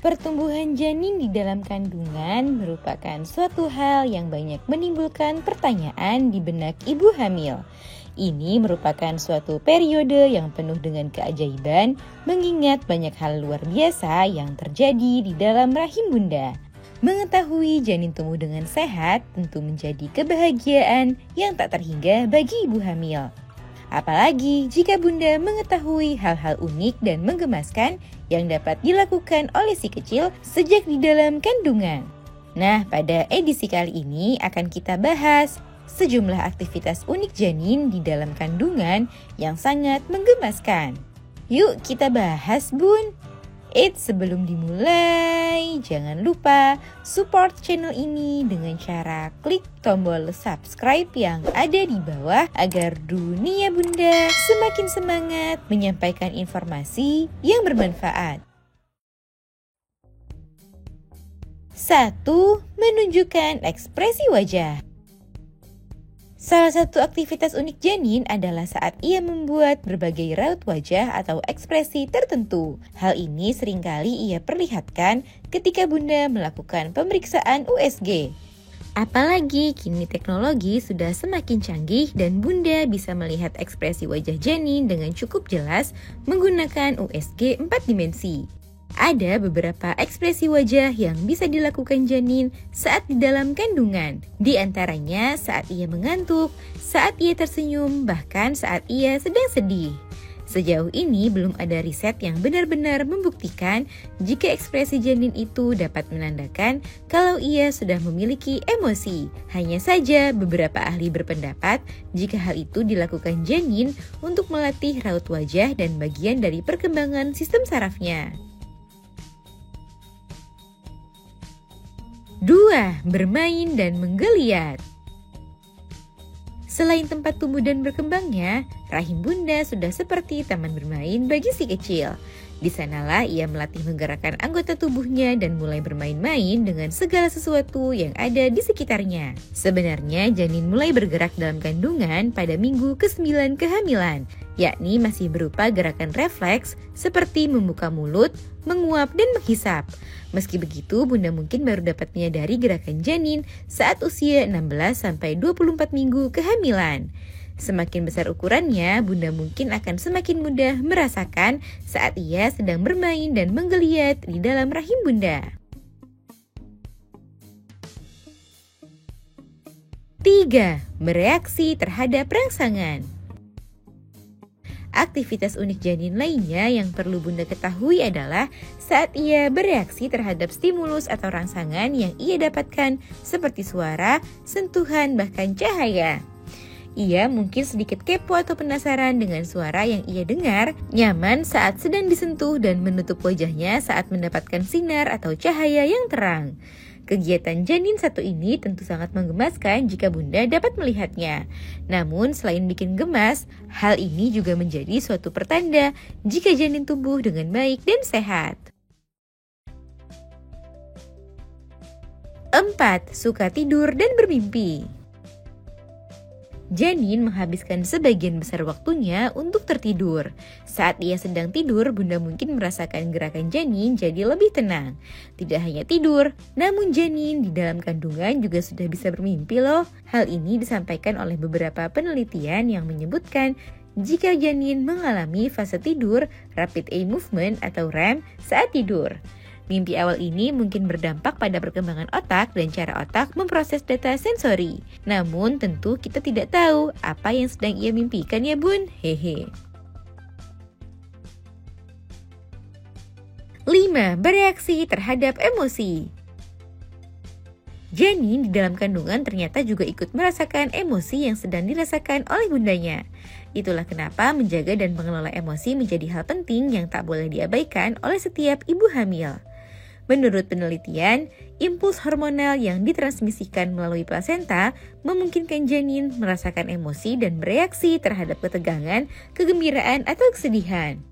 Pertumbuhan janin di dalam kandungan merupakan suatu hal yang banyak menimbulkan pertanyaan di benak ibu hamil. Ini merupakan suatu periode yang penuh dengan keajaiban, mengingat banyak hal luar biasa yang terjadi di dalam rahim bunda. Mengetahui janin tumbuh dengan sehat tentu menjadi kebahagiaan yang tak terhingga bagi ibu hamil. Apalagi jika bunda mengetahui hal-hal unik dan menggemaskan yang dapat dilakukan oleh si kecil sejak di dalam kandungan. Nah, pada edisi kali ini akan kita bahas sejumlah aktivitas unik janin di dalam kandungan yang sangat menggemaskan. Yuk kita bahas, Bun. Sebelum dimulai, jangan lupa support channel ini dengan cara klik tombol subscribe yang ada di bawah agar dunia bunda semakin semangat menyampaikan informasi yang bermanfaat. 1. Menunjukkan ekspresi wajah. Salah satu aktivitas unik janin adalah saat ia membuat berbagai raut wajah atau ekspresi tertentu. Hal ini seringkali ia perlihatkan ketika bunda melakukan pemeriksaan USG. Apalagi kini teknologi sudah semakin canggih dan bunda bisa melihat ekspresi wajah janin dengan cukup jelas menggunakan USG 4 dimensi. Ada beberapa ekspresi wajah yang bisa dilakukan janin saat di dalam kandungan. Di antaranya saat ia mengantuk, saat ia tersenyum, bahkan saat ia sedang sedih. Sejauh ini belum ada riset yang benar-benar membuktikan jika ekspresi janin itu dapat menandakan kalau ia sudah memiliki emosi. Hanya saja beberapa ahli berpendapat jika hal itu dilakukan janin untuk melatih raut wajah dan bagian dari perkembangan sistem sarafnya. 2. Bermain dan menggeliat. Selain tempat tumbuh dan berkembangnya, rahim bunda sudah seperti taman bermain bagi si kecil. Di sanalah ia melatih menggerakkan anggota tubuhnya dan mulai bermain-main dengan segala sesuatu yang ada di sekitarnya. Sebenarnya janin mulai bergerak dalam kandungan pada minggu ke-9 kehamilan, yakni masih berupa gerakan refleks seperti membuka mulut, menguap, dan menghisap. Meski begitu, bunda mungkin baru dapat menyadari gerakan janin saat usia 16-24 minggu kehamilan. Semakin besar ukurannya, bunda mungkin akan semakin mudah merasakan saat ia sedang bermain dan menggeliat di dalam rahim bunda. 3. Bereaksi terhadap rangsangan. Aktivitas unik janin lainnya yang perlu bunda ketahui adalah saat ia bereaksi terhadap stimulus atau rangsangan yang ia dapatkan seperti suara, sentuhan, bahkan cahaya. Ia mungkin sedikit kepo atau penasaran dengan suara yang ia dengar, nyaman saat sedang disentuh dan menutup wajahnya saat mendapatkan sinar atau cahaya yang terang. Kegiatan janin satu ini tentu sangat menggemaskan jika bunda dapat melihatnya. Namun selain bikin gemas, hal ini juga menjadi suatu pertanda jika janin tumbuh dengan baik dan sehat. 4. Suka tidur dan bermimpi. Janin menghabiskan sebagian besar waktunya untuk tertidur. Saat ia sedang tidur, bunda mungkin merasakan gerakan janin jadi lebih tenang. Tidak hanya tidur, namun janin di dalam kandungan juga sudah bisa bermimpi loh. Hal ini disampaikan oleh beberapa penelitian yang menyebutkan jika janin mengalami fase tidur, rapid eye movement atau REM saat tidur. Mimpi awal ini mungkin berdampak pada perkembangan otak dan cara otak memproses data sensori. Namun tentu kita tidak tahu apa yang sedang ia mimpikan ya bun, hehe. 5. Bereaksi terhadap emosi. Janin di dalam kandungan ternyata juga ikut merasakan emosi yang sedang dirasakan oleh bundanya. Itulah kenapa menjaga dan mengelola emosi menjadi hal penting yang tak boleh diabaikan oleh setiap ibu hamil. Menurut penelitian, impuls hormonal yang ditransmisikan melalui plasenta memungkinkan janin merasakan emosi dan bereaksi terhadap ketegangan, kegembiraan, atau kesedihan.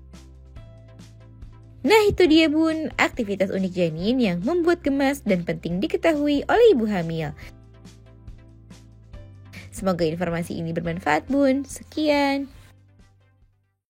Nah itu dia bun, aktivitas unik janin yang membuat gemas dan penting diketahui oleh ibu hamil. Semoga informasi ini bermanfaat bun. Sekian.